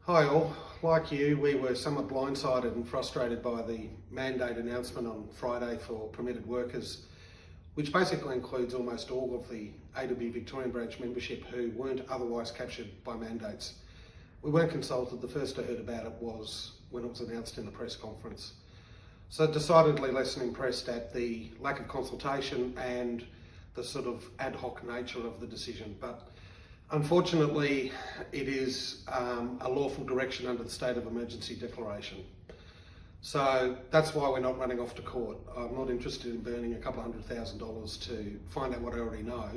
Hi all. Like you, we were somewhat blindsided and frustrated by the mandate announcement on Friday for permitted workers, which basically includes almost all of the AWU Victorian Branch membership who weren't otherwise captured by mandates. We weren't consulted. The first I heard about it was when it was announced in the press conference. So decidedly less than impressed at the lack of consultation and the sort of ad hoc nature of the decision. But unfortunately, it is a lawful direction under the state of emergency declaration. So that's why we're not running off to court. I'm not interested in burning a couple of $100,000 to find out what I already know.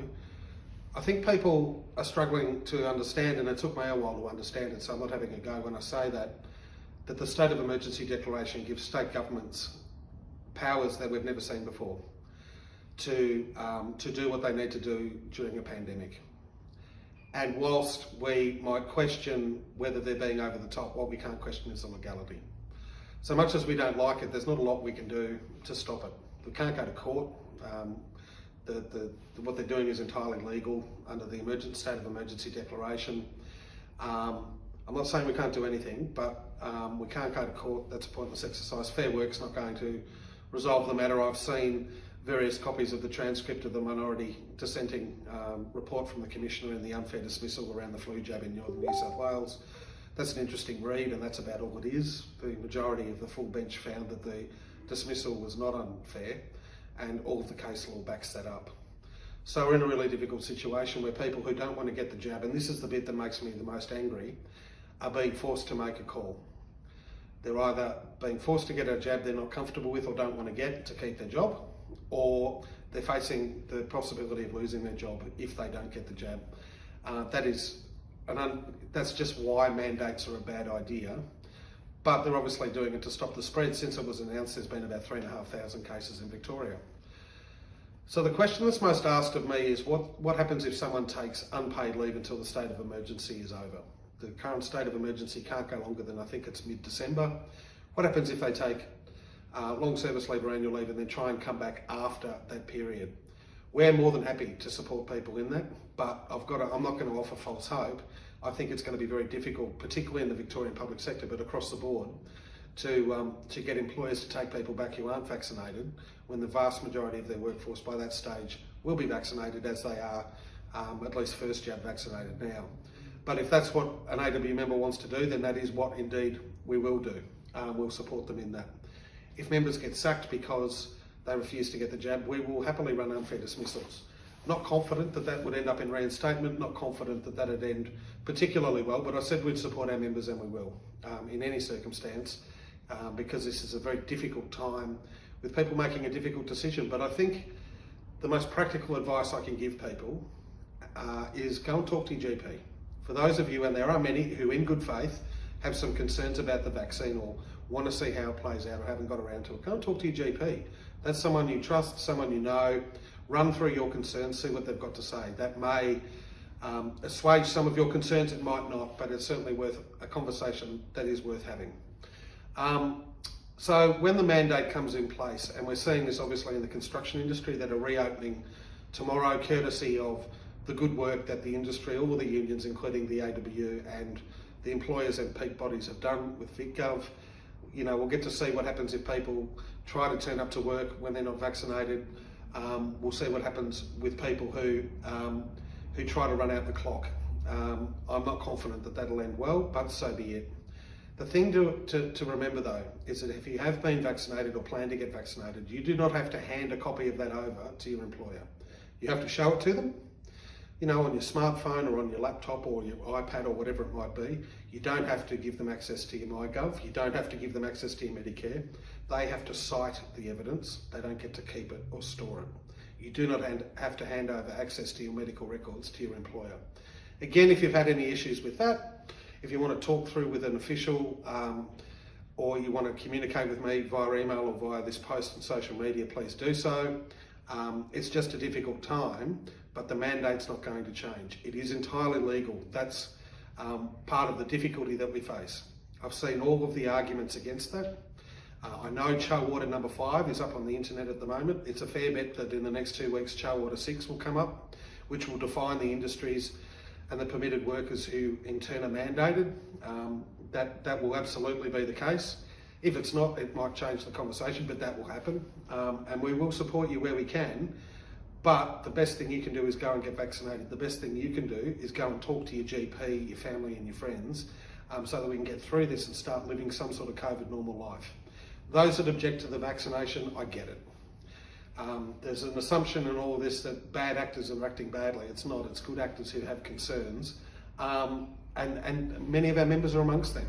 I think people are struggling to understand, and it took me a while to understand it, so I'm not having a go when I say that the state of emergency declaration gives state governments powers that we've never seen before to do what they need to do during a pandemic. And whilst we might question whether they're being over the top, what we can't question is the legality. So much as we don't like it, there's not a lot we can do to stop it. We can't go to court. What they're doing is entirely legal under the state of emergency declaration. I'm not saying we can't do anything, but we can't go to court. That's a pointless exercise. Fair Work's not going to resolve the matter. I've seen various copies of the transcript of the minority dissenting report from the Commissioner and the unfair dismissal around the flu jab in northern New South Wales. That's an interesting read, and that's about all it is. The majority of the full bench found that the dismissal was not unfair, and all of the case law backs that up. So we're in a really difficult situation where people who don't want to get the jab, and this is the bit that makes me the most angry, are being forced to make a call. They're either being forced to get a jab they're not comfortable with or don't want to get to keep their job, or they're facing the possibility of losing their job if they don't get the jab. That's just why mandates are a bad idea, but they're obviously doing it to stop the spread. Since it was announced, there's been about 3,500 cases in Victoria. So the question that's most asked of me is what happens if someone takes unpaid leave until the state of emergency is over? The current state of emergency can't go longer than, I think it's mid-December. What happens if they take long service leave or annual leave and then try and come back after that period? We're more than happy to support people in that, but I'm not going to offer false hope. I think it's going to be very difficult, particularly in the Victorian public sector, but across the board, to get employers to take people back who aren't vaccinated when the vast majority of their workforce by that stage will be vaccinated, as they are at least first jab vaccinated now. But if that's what an AWU member wants to do, then that is what indeed we will do. We'll support them in that. If members get sacked because they refuse to get the jab, we will happily run unfair dismissals. Not confident that that would end up in reinstatement, not confident that that would end particularly well, but I said we'd support our members and we will, in any circumstance, because this is a very difficult time with people making a difficult decision. But I think the most practical advice I can give people is go and talk to your GP. For those of you, and there are many who in good faith have some concerns about the vaccine or want to see how it plays out or haven't got around to it, go and talk to your GP. That's someone you trust, someone you know. Run through your concerns, see what they've got to say. That may assuage some of your concerns, it might not, but it's certainly worth a conversation that is worth having. So when the mandate comes in place, and we're seeing this obviously in the construction industry that are reopening tomorrow, courtesy of the good work that the industry, all the unions, including the AWU and the employers and peak bodies have done with VicGov. You know, we'll get to see what happens if people try to turn up to work when they're not vaccinated. We'll see what happens with people who try to run out the clock. I'm not confident that that'll end well, but so be it. The thing to remember though is that if you have been vaccinated or plan to get vaccinated, you do not have to hand a copy of that over to your employer. You have to show it to them, you know, on your smartphone or on your laptop or your iPad or whatever it might be. You don't have to give them access to your MyGov. You don't have to give them access to your Medicare. They have to cite the evidence. They don't get to keep it or store it. You do not have to hand over access to your medical records to your employer. Again, if you've had any issues with that, if you want to talk through with an official or you want to communicate with me via email or via this post on social media, please do so. It's just a difficult time, but the mandate's not going to change. It is entirely legal. That's part of the difficulty that we face. I've seen all of the arguments against that. I know Chow Water number 5 is up on the internet at the moment. It's a fair bet that in the next 2 weeks, Chow Water 6 will come up, which will define the industry's and the permitted workers who in turn are mandated, that will absolutely be the case. If it's not, it might change the conversation, but that will happen. And we will support you where we can, but the best thing you can do is go and get vaccinated. The best thing you can do is go and talk to your GP, your family and your friends, so that we can get through this and start living some sort of COVID normal life. Those that object to the vaccination, I get it. There's an assumption in all of this that bad actors are acting badly. It's not, it's good actors who have concerns. And many of our members are amongst them.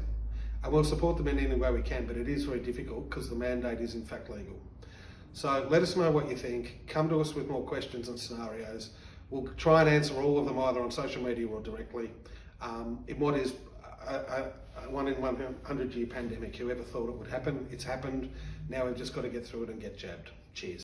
And we'll support them in any way we can, but it is very difficult because the mandate is in fact legal. So let us know what you think. Come to us with more questions and scenarios. We'll try and answer all of them either on social media or directly. In what is a 1 in 100 year pandemic, whoever thought it would happen, it's happened. Now we've just got to get through it and get jabbed. Cheers.